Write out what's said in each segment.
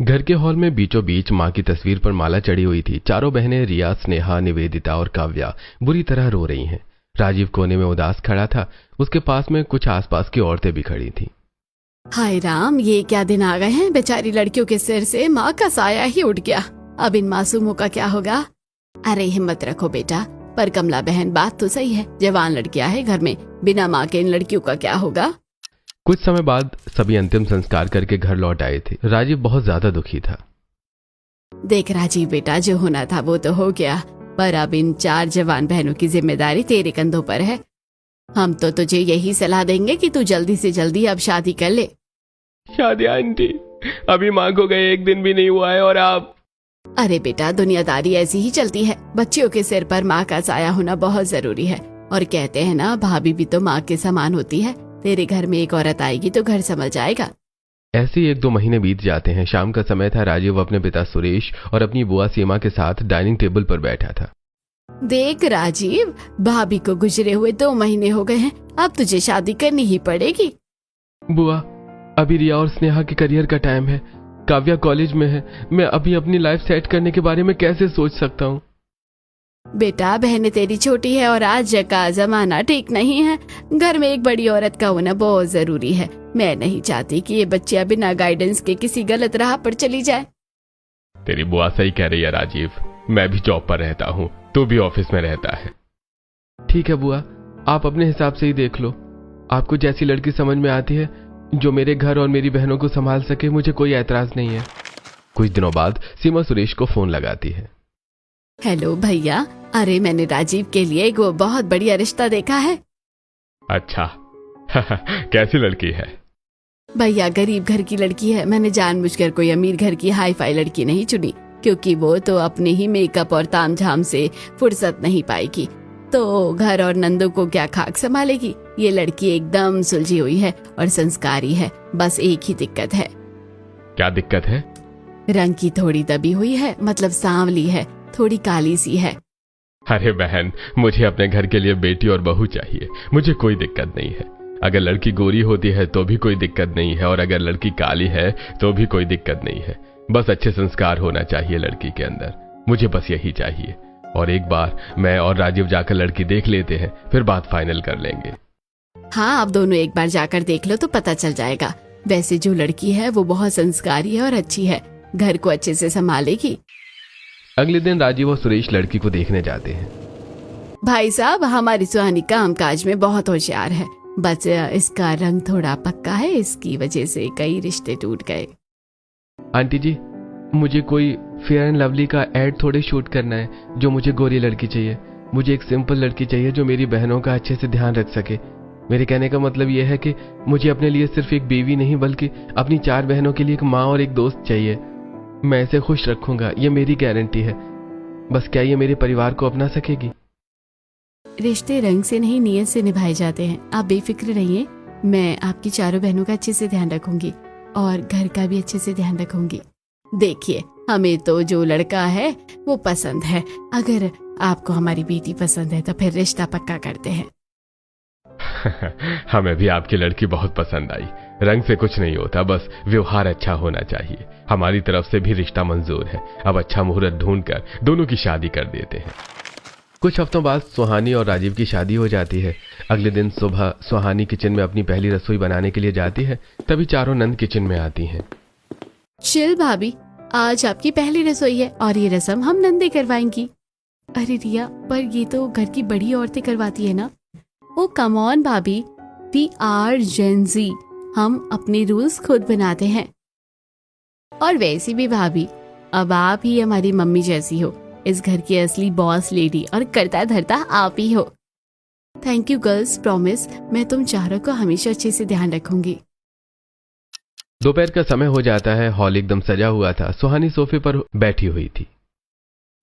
घर के हॉल में बीचों बीच माँ की तस्वीर पर माला चढ़ी हुई थी। चारों बहनें रिया, स्नेहा, निवेदिता और काव्या बुरी तरह रो रही हैं। राजीव कोने में उदास खड़ा था। उसके पास में कुछ आसपास की औरतें भी खड़ी थीं। हाय राम, ये क्या दिन आ गए हैं। बेचारी लड़कियों के सिर से माँ का साया ही उठ गया। अब इन मासूमों का क्या होगा। अरे हिम्मत रखो बेटा। पर कमला बहन, बात तो सही है। जवान लड़कियां है घर में, बिना माँ के इन लड़कियों का क्या होगा। कुछ समय बाद सभी अंतिम संस्कार करके घर लौट आए थे। राजीव बहुत ज्यादा दुखी था। देख राजीव बेटा, जो होना था वो तो हो गया, पर अब इन 4 जवान बहनों की जिम्मेदारी तेरे कंधों पर है। हम तो तुझे यही सलाह देंगे कि तू जल्दी से जल्दी अब शादी कर ले। शादी आंटी, अभी माँ को गए 1 दिन भी नहीं हुआ है और आप। अरे बेटा, दुनियादारी ऐसी ही चलती है। बच्चियों के सिर पर माँ का साया होना बहुत जरूरी है। और कहते हैं ना, भाभी भी तो माँ के समान होती है। तेरे घर में एक औरत आएगी तो घर संभल जाएगा। ऐसे ही 1-2 महीने बीत जाते हैं। शाम का समय था। राजीव अपने पिता सुरेश और अपनी बुआ सीमा के साथ डाइनिंग टेबल पर बैठा था। देख राजीव, भाभी को गुजरे हुए 2 महीने हो गए हैं। अब तुझे शादी करनी ही पड़ेगी। बुआ, अभी रिया और स्नेहा के करियर का टाइम है। काव्या कॉलेज में है। मैं अभी अपनी लाइफ सेट करने के बारे में कैसे सोच सकता हूँ। बेटा, बहन तेरी छोटी है और आज का जमाना ठीक नहीं है। घर में एक बड़ी औरत का होना बहुत जरूरी है। मैं नहीं चाहती कि ये बच्चियां बिना गाइडेंस के किसी गलत राह पर चली जाए। तेरी बुआ सही कह रही है राजीव। मैं भी जॉब पर रहता हूँ, तू भी ऑफिस में रहता है। ठीक है बुआ, आप अपने हिसाब से ही देख लो। आपको जैसी लड़की समझ में आती है, जो मेरे घर और मेरी बहनों को संभाल सके, मुझे कोई ऐतराज नहीं है। कुछ दिनों बाद सीमा सुरेश को फोन लगाती है। हेलो भैया, अरे मैंने राजीव के लिए एक बहुत बढ़िया रिश्ता देखा है। अच्छा कैसी लड़की है? भैया, गरीब घर की लड़की है। मैंने जानबूझकर कोई अमीर घर की हाई फाई लड़की नहीं चुनी, क्योंकि वो तो अपने ही मेकअप और तामझाम से फुर्सत नहीं पाएगी। तो घर और नंदों को क्या खाक संभालेगी। ये लड़की एकदम सुलझी हुई है और संस्कारी है। बस एक ही दिक्कत है। क्या दिक्कत है? रंग की थोड़ी दबी हुई है, मतलब सांवली है, थोड़ी काली सी है। अरे बहन, मुझे अपने घर के लिए बेटी और बहू चाहिए। मुझे कोई दिक्कत नहीं है। अगर लड़की गोरी होती है तो भी कोई दिक्कत नहीं है, और अगर लड़की काली है तो भी कोई दिक्कत नहीं है। बस अच्छे संस्कार होना चाहिए लड़की के अंदर। मुझे बस यही चाहिए। और एक बार मैं और राजीव जाकर लड़की देख लेते हैं, फिर बात फाइनल कर लेंगे। हाँ, आप दोनों एक बार जाकर देख लो तो पता चल जाएगा। वैसे जो लड़की है वो बहुत संस्कारी है और अच्छी है, घर को अच्छे से संभालेगी। अगले दिन राजीव और सुरेश लड़की को देखने जाते हैं। भाई साहब, हमारी सुहानी कामकाज में बहुत होशियार है, बस इसका रंग थोड़ा पक्का है, इसकी वजह से कई रिश्ते टूट गए। आंटी जी, मुझे कोई फेयर एंड लवली का एड थोड़े शूट करना है जो मुझे गोरी लड़की चाहिए। मुझे एक सिंपल लड़की चाहिए जो मेरी बहनों का अच्छे से ध्यान रख सके। मेरे कहने का मतलब यह है कि मुझे अपने लिए सिर्फ एक बीवी नहीं, बल्कि अपनी 4 बहनों के लिए एक माँ और एक दोस्त चाहिए। मैं इसे खुश रखूंगा, ये मेरी गारंटी है। बस क्या ये मेरे परिवार को अपना सकेगी? रिश्ते रंग से नहीं, नियत से निभाए जाते हैं। आप बेफिक्र रहिए। मैं आपकी 4 बहनों का अच्छे से ध्यान रखूंगी और घर का भी अच्छे से ध्यान रखूंगी। देखिए, हमें तो जो लड़का है वो पसंद है। अगर आपको हमारी बेटी पसंद है तो फिर रिश्ता पक्का करते हैं। हमें भी आपकी लड़की बहुत पसंद आई। रंग से कुछ नहीं होता, बस व्यवहार अच्छा होना चाहिए। हमारी तरफ से भी रिश्ता मंजूर है। अब अच्छा मुहूर्त ढूंढकर दोनों की शादी कर देते हैं। कुछ हफ्तों बाद सुहानी और राजीव की शादी हो जाती है। अगले दिन सुबह सुहानी किचन में अपनी पहली रसोई बनाने के लिए जाती है। तभी चारों नंद किचन में आती हैं। चिल भाभी, आज आपकी पहली रसोई है और ये रस्म हम नंदे करवाएंगी। अरे रिया, पर ये तो घर की बड़ी औरतें करवाती है ना। ओ कम ऑन भाभी, वी आर जेन ज़ी। हम अपने रूल्स खुद बनाते हैं। और वैसे भी भाभी, अब आप ही हमारी मम्मी जैसी हो। इस घर की असली बॉस लेडी और करता धरता आप ही हो। थैंक यू गर्ल्स, प्रॉमिस मैं तुम चारों को हमेशा अच्छे से ध्यान रखूंगी। दोपहर का समय हो जाता है। हॉल एकदम सजा हुआ था। सुहानी सोफे पर बैठी हुई थी।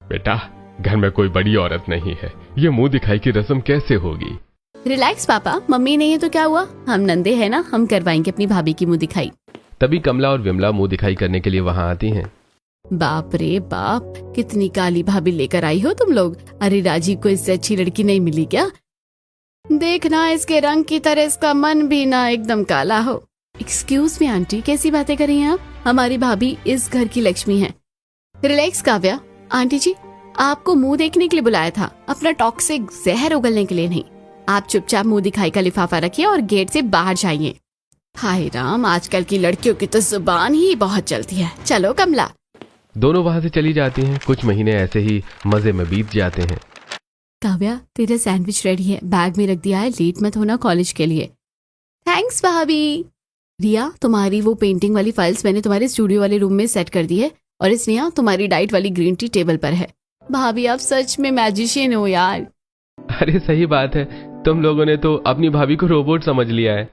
बेटा, घर में कोई बड़ी औरत नहीं है, ये मुंह दिखाई की रस्म कैसे होगी? रिलैक्स पापा, मम्मी नहीं है तो क्या हुआ, हम नंदे हैं ना, हम करवाएंगे अपनी भाभी की मुंह दिखाई। तभी कमला और विमला मुंह दिखाई करने के लिए वहां आती हैं। बाप रे बाप, कितनी काली भाभी लेकर आई हो तुम लोग। अरे राजीव को इससे अच्छी लड़की नहीं मिली क्या? देखना, इसके रंग की तरह इसका मन भी ना एकदम काला हो। एक्सक्यूज मी आंटी, कैसी बातें कर रही हैं आप? हमारी भाभी इस घर की लक्ष्मी है। रिलैक्स काव्या। आंटी जी, आपको मुंह देखने के लिए बुलाया था, अपना टॉक्सिक जहर उगलने के लिए नहीं। आप चुपचाप मुंह दिखाई का लिफाफा रखिए और गेट से बाहर जाइए। हाय राम, आजकल की लड़कियों की तो जुबान ही बहुत चलती है। चलो कमला। दोनों वहां से चली जाती हैं। कुछ महीने ऐसे ही मजे में बीत जाते हैं। काव्या, तेरा सैंडविच रेडी है, बैग में रख दिया है, लेट मत होना कॉलेज के लिए। थैंक्स भाभी। रिया, तुम्हारी वो पेंटिंग वाली फाइल्स मैंने तुम्हारे स्टूडियो वाले रूम में सेट कर दी है, और स्नेहा तुम्हारी डाइट वाली ग्रीन टी टेबल पर है। भाभी आप सच में मैजिशियन हो यार। अरे सही बात है, तुम लोगों ने तो अपनी भाभी को रोबोट समझ लिया है।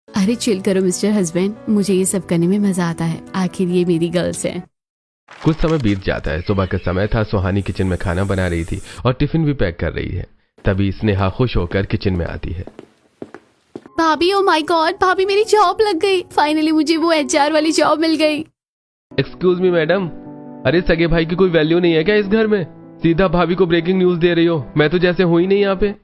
अरे चिल करो मिस्टर हस्बैंड, मुझे ये सब करने में मजा आता है, आखिर ये मेरी गर्ल्स हैं। कुछ समय बीत जाता है। सुबह का समय था। सुहानी किचन में खाना बना रही थी और टिफिन भी पैक कर रही है। तभी स्नेहा खुश होकर किचन में आती है। भाभी, ओ माय गॉड, भाभी मेरी जॉब लग गई। फाइनली मुझे वो एचआर वाली जॉब मिल गई। एक्सक्यूज मी मैडम, अरे सगे भाई की कोई वैल्यू नहीं है क्या इस घर में? सीधा भाभी को ब्रेकिंग न्यूज दे रही हो। मैं तो जैसे हूं ही नहीं यहाँ पे।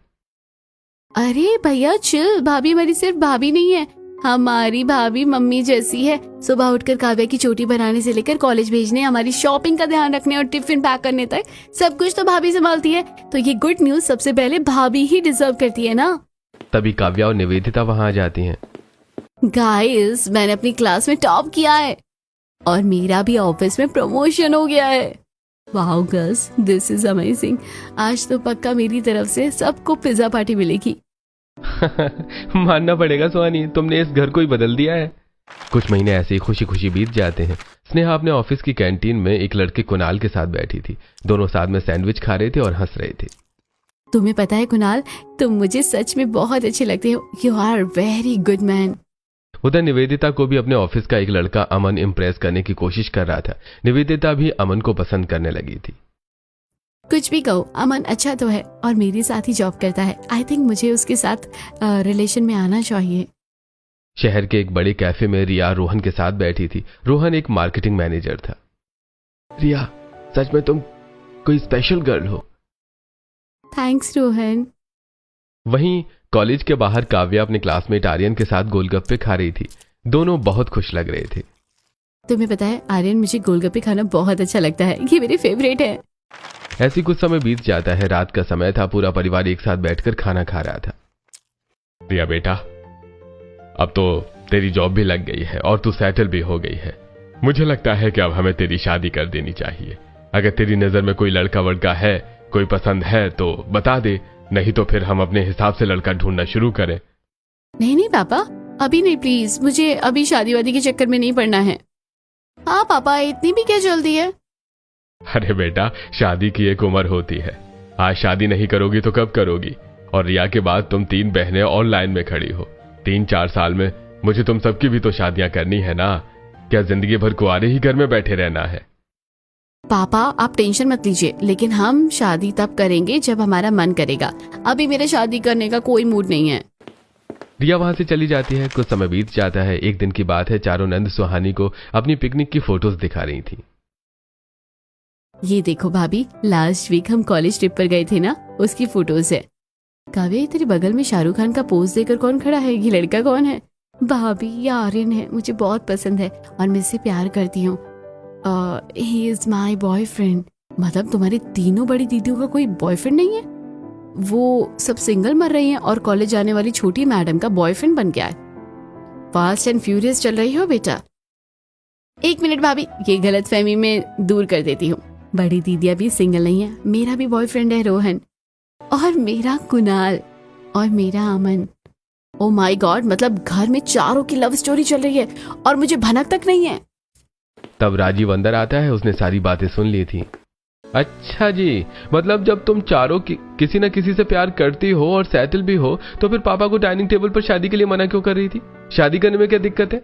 अरे भैया चिल, भाभी हमारी सिर्फ भाभी नहीं है, हमारी भाभी मम्मी जैसी है। सुबह उठकर काव्या की चोटी बनाने से लेकर कॉलेज भेजने, हमारी शॉपिंग का ध्यान रखने और टिफिन पैक करने तक सब कुछ तो भाभी संभालती है। तो ये गुड न्यूज सबसे पहले भाभी ही डिजर्व करती है ना। तभी काव्या और निवेदिता वहां आ जाती हैं। गाइस, मैंने अपनी क्लास में टॉप किया है और मेरा भी ऑफिस में प्रमोशन हो गया है। Wow girls, this is amazing. आज तो पक्का मेरी तरफ से सबको पिज्जा पार्टी मिलेगी। मानना पड़ेगा सुहानी, तुमने इस घर को ही बदल दिया है। कुछ महीने ऐसे ही खुशी खुशी बीत जाते हैं। स्नेहा अपने ऑफिस की कैंटीन में एक लड़के कुणाल के साथ बैठी थी। दोनों साथ में सैंडविच खा रहे थे और हंस रहे थे। तुम्हें पता है कुणाल, तुम मुझे सच में बहुत अच्छे लगते हो। You are very good man. उधर निवेदिता को भी अपने ऑफिस का एक लड़का अमन इम्प्रेस करने की कोशिश कर रहा था। निवेदिता भी अमन को पसंद करने लगी थी। कुछ भी कहो, अमन अच्छा तो है और मेरे साथ ही जॉब करता है। आई थिंक मुझे उसके साथ रिलेशन में आना चाहिए। शहर के एक बड़े कैफे में रिया रोहन के साथ बैठी थी। रोहन एक मार्केटिंग मैनेजर था। रिया, सच में तुम कोई स्पेशल गर्ल हो। थैंक्स रोहन। वहीं कॉलेज के बाहर काव्या अपने क्लासमेट आर्यन के साथ गोलगप्पे खा रही थी। दोनों बहुत खुश लग रहे थे। तुम्हें पता है आर्यन, मुझे गोलगप्पे खाना बहुत अच्छा लगता है, ये मेरे फेवरेट है। ऐसी कुछ समय बीत जाता है। रात का समय था। पूरा परिवार एक साथ बैठकर खाना खा रहा था। रिया बेटा, अब तो तेरी जॉब भी लग गई है और तू सेटल भी हो गई है। मुझे लगता है कि अब हमें तेरी शादी कर देनी चाहिए। अगर तेरी नजर में कोई लड़का वड़का है, कोई पसंद है तो बता दे, नहीं तो फिर हम अपने हिसाब से लड़का ढूंढना शुरू करें। नहीं नहीं पापा, अभी नहीं प्लीज, मुझे अभी शादी वादी के चक्कर में नहीं पड़ना है। हाँ पापा, इतनी भी क्या जल्दी है? अरे बेटा, शादी की एक उम्र होती है। आज शादी नहीं करोगी तो कब करोगी? और रिया के बाद तुम 3 बहनें और लाइन में खड़ी हो। 3-4 साल में मुझे तुम सबकी भी तो शादियां करनी है ना। क्या जिंदगी भर कुंवारे ही घर में बैठे रहना है? पापा आप टेंशन मत लीजिए, लेकिन हम शादी तब करेंगे जब हमारा मन करेगा। अभी मेरा शादी करने का कोई मूड नहीं है। रिया वहां से चली जाती है। कुछ समय बीत जाता है। एक दिन की बात है। चारों नंद सुहानी को अपनी पिकनिक की फोटोज दिखा रही थी। ये देखो भाभी, लास्ट वीक हम कॉलेज ट्रिप पर गए थे ना, उसकी फोटोज है। काव्या, तेरे बगल में शाहरुख खान का पोज देकर कौन खड़ा है? ये लड़का कौन है? भाभी, ये आर्यन है, मुझे बहुत पसंद है और मैं इससे प्यार करती हूँ। He is my boyfriend. मतलब तुम्हारी तीनों बड़ी दीदियों का कोई बॉयफ्रेंड नहीं है? वो सब सिंगल मर रही हैं और कॉलेज जाने वाली छोटी मैडम का बॉयफ्रेंड बन गया है। फास्ट एंड फ्यूरियस चल रही हो बेटा। 1 मिनट भाभी, ये गलतफहमी में दूर कर देती हूँ। बड़ी दीदियां भी सिंगल नहीं है। मेरा भी बॉयफ्रेंड है रोहन, और मेरा कुणाल, और मेरा अमन। ओ माय गॉड, मतलब घर में चारों की लव स्टोरी चल रही है और मुझे भनक तक नहीं है। तब राजीव अंदर आता है। उसने सारी बातें सुन ली थी। अच्छा जी, मतलब जब तुम चारों किसी न किसी से प्यार करती हो और सेटल भी हो, तो फिर पापा को डाइनिंग टेबल पर शादी के लिए मना क्यों कर रही थी? शादी करने में क्या दिक्कत है?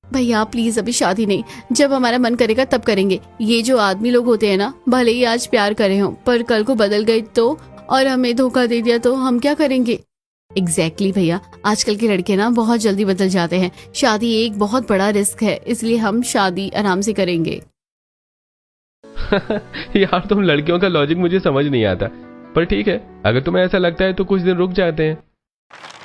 भैया प्लीज, अभी शादी नहीं, जब हमारा मन करेगा तब करेंगे। ये जो आदमी लोग होते हैं ना, भले ही आज प्यार करे हो पर कल को बदल गए तो, और हमें धोखा दे दिया तो हम क्या करेंगे? एग्जैक्टली भैया, आजकल के लड़के ना बहुत जल्दी बदल जाते हैं। शादी एक बहुत बड़ा रिस्क है, इसलिए हम शादी आराम से करेंगे। यार, तुम लड़कियों का लॉजिक मुझे समझ नहीं आता, पर ठीक है, अगर तुम्हें ऐसा लगता है तो कुछ दिन रुक जाते हैं।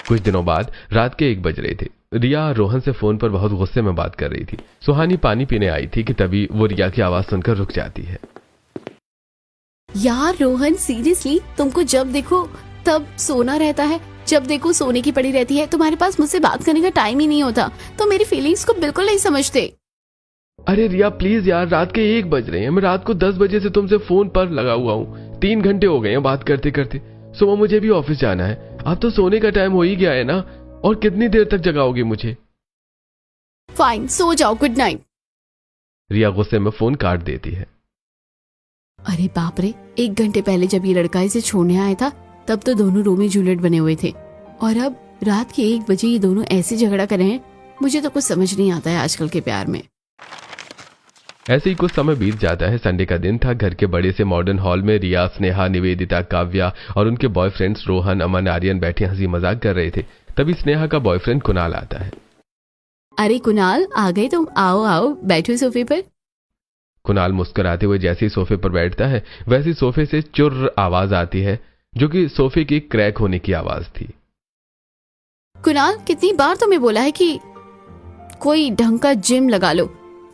कुछ दिनों बाद रात के 1 बज रहे थे। रिया रोहन से फोन पर बहुत गुस्से में बात कर रही थी। सुहानी पानी पीने आई थी कि तभी वो रिया की आवाज सुनकर रुक जाती है। यार रोहन, सीरियसली तुमको जब देखो तब सोना रहता है, जब देखो सोने की पड़ी रहती है। तुम्हारे पास मुझसे बात करने का टाइम ही नहीं होता, तो मेरी फीलिंग्स को बिल्कुल नहीं समझते। अरे रिया प्लीज यार, रात के 1 बज रहे हैं। मैं रात को 10 बजे से तुमसे फोन पर लगा हुआ हूँ। 3 घंटे हो गए हैं बात करते करते। सुबह मुझे भी ऑफिस जाना है। अब तो सोने का टाइम हो ही गया है ना, और कितनी देर तक जगाओगे मुझे? फाइन, सो जाओ, गुड नाइट। रिया गुस्से में फोन काट देती है। अरे बाप रे, 1 घंटे पहले जब ये लड़का इसे छोड़ने आया था तब तो दोनों रोमियो जूलियट बने हुए थे, और अब रात के 1 बजे ये दोनों ऐसे झगड़ा कर रहे हैं। मुझे तो कुछ समझ नहीं आता है आजकल के प्यार में। ऐसे ही कुछ समय बीत जाता है। संडे का दिन था। घर के बड़े से मॉडर्न हॉल में रिया, स्नेहा, निवेदिता, काव्या और उनके बॉयफ्रेंड्स रोहन, अमन, आर्यन बैठे हंसी मजाक कर रहे थे। तभी स्नेहा का बॉयफ्रेंड कुणाल आता है। अरे कुणाल, आ गए तुम? आओ आओ, बैठो सोफे पर। कुणाल मुस्कुराते हुए जैसे ही सोफे पर बैठता है वैसे सोफे से चुर्र आवाज आती है, जो कि सोफे की क्रैक होने की आवाज थी। कुणाल, कितनी बार तुम्हें बोला है कि कोई ढंग का जिम लगा लो।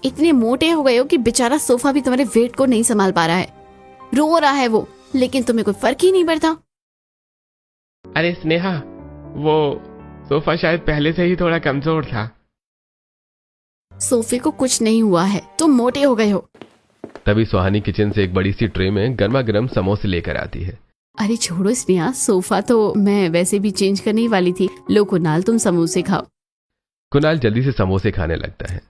इतने मोटे हो गए हो कि बेचारा सोफा भी तुम्हारे वेट को नहीं संभाल पा रहा है। रो रहा है वो, लेकिन तुम्हें कोई फर्क ही नहीं पड़ता। अरे स्नेहा, वो सोफा शायद पहले से ही थोड़ा कमजोर था। सोफे को कुछ नहीं हुआ है, तुम मोटे हो गए हो। तभी सुहानी किचन से एक बड़ी सी ट्रे में गर्मा गर्म समोसे लेकर आती है। अरे छोड़ो स्नेहा, सोफा तो मैं वैसे भी चेंज करने ही वाली थी। लो कुणाल, तुम समोसे खाओ। कुणाल जल्दी से समोसे खाने लगता है।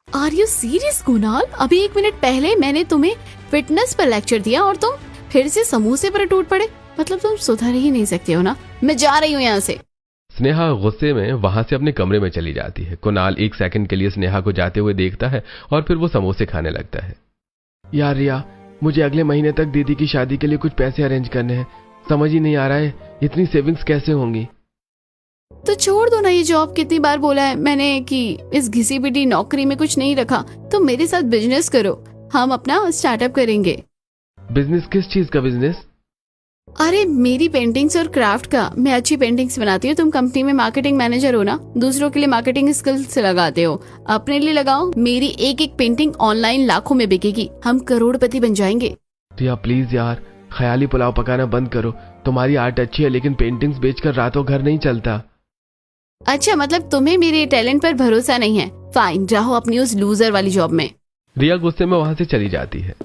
Are you serious Kunal? अभी 1 मिनट पहले मैंने तुम्हें फिटनेस पर लेक्चर दिया और तुम फिर से समोसे पर टूट पड़े। मतलब तुम सुधर ही नहीं सकते हो ना। मैं जा रही हूँ यहाँ से। स्नेहा गुस्से में वहां से अपने कमरे में चली जाती है। कुणाल 1 सेकंड के लिए स्नेहा को जाते हुए देखता है और फिर वो समोसे खाने लगता है। यार रिया, मुझे अगले महीने तक दीदी की शादी के लिए कुछ पैसे अरेंज करने हैं। समझ ही नहीं आ रहा है इतनी सेविंग्स कैसे होंगी। तो छोड़ दो ना ये जॉब। कितनी बार बोला है मैंने कि इस घिसी पिटी नौकरी में कुछ नहीं रखा। तुम मेरे साथ बिजनेस करो, हम अपना स्टार्टअप करेंगे। बिजनेस? किस चीज का बिजनेस? अरे मेरी पेंटिंग्स और क्राफ्ट का। मैं अच्छी पेंटिंग्स बनाती हूँ। तुम कंपनी में मार्केटिंग मैनेजर हो ना, दूसरों के लिए मार्केटिंग स्किल्स लगाते हो, अपने लिए लगाओ। मेरी एक एक पेंटिंग ऑनलाइन लाखों में बिकेगी। हम करोड़पति बन जाएंगे। रिया प्लीज यार, ख्याली पुलाव पकाना बंद करो। तुम्हारी आर्ट अच्छी है लेकिन पेंटिंग्स बेचकर रातों घर नहीं चलता। अच्छा, मतलब तुम्हें मेरे टैलेंट पर भरोसा नहीं है? फाइन, रहो अपनी उस लूजर वाली जॉब में। रिया गुस्से में वहां से चली जाती है।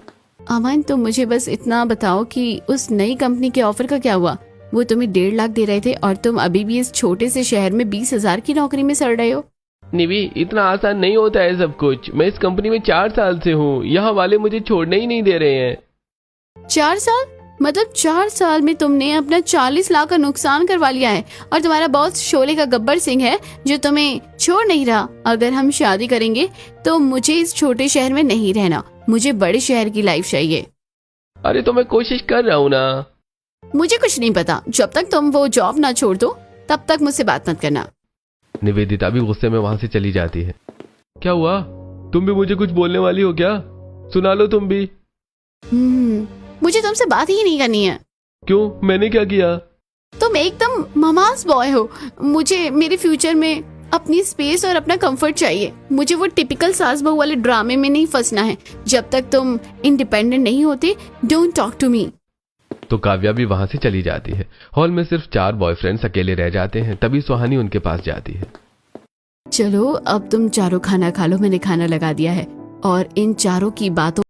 अमन, तुम मुझे बस इतना बताओ कि उस नई कंपनी के ऑफर का क्या हुआ? वो तुम्हें 1.5 लाख दे रहे थे और तुम अभी भी इस छोटे से शहर में 20,000 की नौकरी में सड़ रहे हो। निवी, इतना आसान नहीं होता है सब कुछ। मैं इस कंपनी में 4 साल से हूँ। यहाँ वाले मुझे छोड़ने ही नहीं दे रहे हैं। 4 साल? मतलब 4 साल में तुमने अपना 40 लाख का नुकसान करवा लिया है, और तुम्हारा बॉस शोले का गब्बर सिंह है जो तुम्हें छोड़ नहीं रहा। अगर हम शादी करेंगे तो मुझे इस छोटे शहर में नहीं रहना, मुझे बड़े शहर की लाइफ चाहिए। अरे तो मैं कोशिश कर रहा हूँ ना। मुझे कुछ नहीं पता। जब तक तुम वो जॉब ना छोड़ दो तब तक मुझसे बात मत करना। निवेदिता भी गुस्से में वहां से चली जाती है। क्या हुआ? तुम भी मुझे कुछ बोलने वाली हो क्या? सुना लो तुम भी। मुझे तुमसे बात ही नहीं करनी है। क्यों? मैंने क्या किया? तुम एकदम ममाज बॉय हो। मुझे मेरे फ्यूचर में अपनी स्पेस और अपना कंफर्ट चाहिए। मुझे वो टिपिकल सास बहू वाले ड्रामे में नहीं फंसना है। जब तक तुम इंडिपेंडेंट नहीं होते, डोंट टॉक टू मी। तो काव्या भी वहां से चली जाती है। हॉल में सिर्फ 4 बॉयफ्रेंड्स अकेले रह जाते हैं। तभी सुहानी उनके पास जाती है। चलो अब तुम चारों खाना खा लो, मैंने खाना लगा दिया है। और इन चारों की बातों